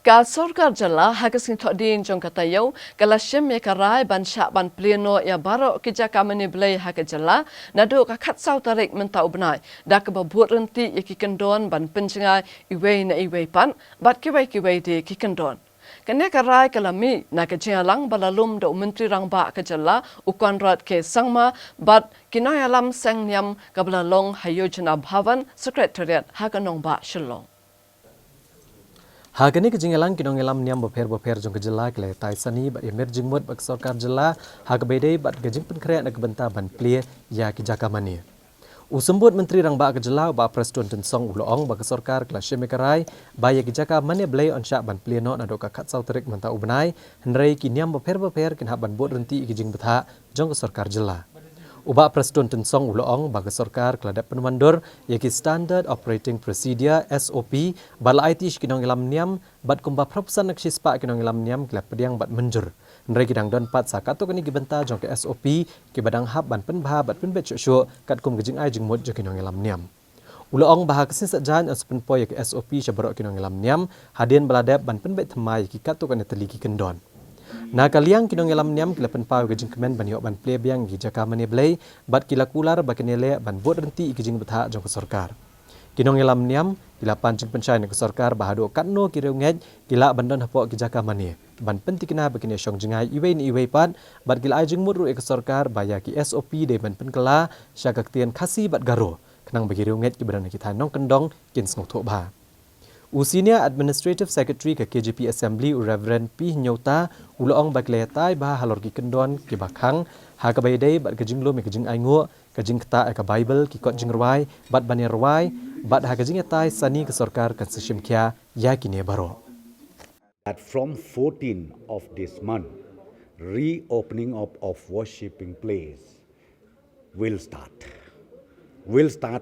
Ka sorkar jala hagasing thodin jong katayau kalashem me karai ban sha ban pleno ya baro kija kamani blai hagajala nado ka khatsau tarik mentau benai dak ba burenti yakikendon ban penjengai iwei na iwei pan bat kiwei de kikendon kene karai kalami na kajialang balalum do menteri rangba kajala ukwanrat ke sangma bat kinayalam sangnyam kablalong hayojana bhavan secretariat haganong ba shillong Hagani kejingelang kinongelam niam boper jong kejela kele tai sani bat emerging mode bak sarkar jela hagbede bat gejing penkrea nak benta ban plie ya kijaka mani. Usembut menteri rangba kejela ba presiden tensong uloong bak sarkar kela shemekarai ba ya kijaka mani blai on syak ban plie no nadoka katsau terik menta ubnai henrei kiniam boper kin haban bot renti gejing betha jong sarkar jela. Ubah Presiden Tensong Uloong bagi sarkar keladap penumandur yaki Standard Operating Procedure SOP bala IT kinong ilam niam bat kumba propusan nak sispa kinong ilam niam kelap pediang bat menjur. Nrai kidang don pat sakato kini gibenta jong ke SOP ki badang hab ban penbha bat penbet syuk kat kum gejing ai jing mod jo kinong ilam niam. Uloong bahag kesin sajan aspen poy yaki SOP syabarok kinong ilam niam hadien baladap ban penbet themai yaki kato kani teliki kendon. Na kaliang kinong ilam niam kila penpau gejing kemen ban yok ban play biang gijaka mani blay bat kila kular bakenele ban bot renti gejing betha jong sarkar. Kinong ilam niam kila pancing pencai nak sarkar bahado katno kireu ngej kila bandon hapok gijaka mani ban pentikna bakene syong jengai iwei ni iwei pat bat kila ajing mudru ek sarkar baya ki SOP de ban penkela syagak tien khasi bat garo kenang bagi reu ngej ki badan kita nong kendong kin snok thok ba. Usinia Administrative Secretary ke KJP Assembly Reverend P. Nyota uloong bagletai bah halor ki kendon ki bakhang ha ka baydai bat kejing lo me kejing aingo kejing kta ka Bible ki kot jingruai bat banirwai bat ha kejing tai sani ke sarkar kan sishim kya ya kine baro. That from 14 of this month reopening of worshipping place will start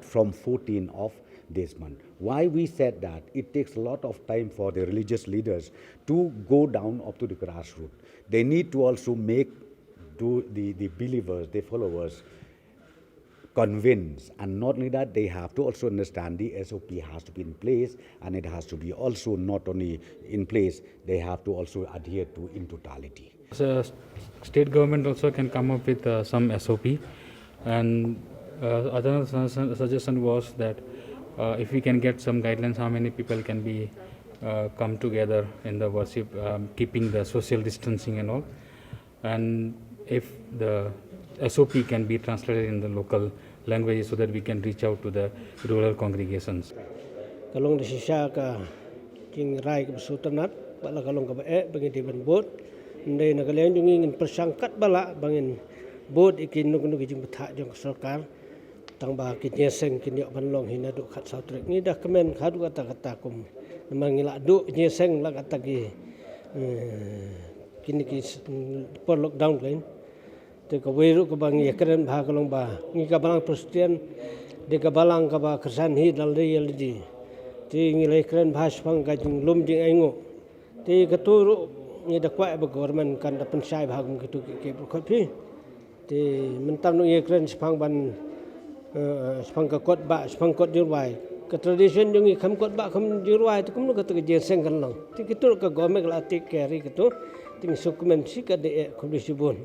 from 14 of this month. Why we said that? It takes a lot of time for the religious leaders to go down up to the grassroots. They need to also make the believers, the followers, convinced. And not only that, they have to also understand the SOP has to be in place, and it has to be also not only in place, they have to also adhere to in totality. So state government also can come up with some SOP, and other suggestion was that if we can get some guidelines, how many people can be come together in the worship, keeping the social distancing and all, and if the SOP can be translated in the local languages so that we can reach out to the rural congregations. Kalong desisya ka king rai ke sultanat bala kalong ka bae bangin di bot ndai nagalayan yung ingin persangkat bala bangin bot ikin nung gijing betha jong sarkar tang ba kitnya seng kinyo banlong hinadu khat sautrek ni dah kemen khadu kata kum mangila du nya seng la kata gi kini ki por lockdown lain te ka weru ka bang yakren bha kalong ba ngi ka balang presiden de ka balang ka ba kersan hi dal de yeldi ti ngi le kren bha spang ka jing lum jing aingo ti ka turu ni da kwa ba government kan da pensai bha gum kitu ke khot phi ti mentam no yakren spang ban spang ka kot ba spang kot jurwai ka tradition yung kham kot ba kham jurwai tu kum no ka tu je seng kan long ti kitu ka government la ti carry kitu ting dokumen si ka de khum disibun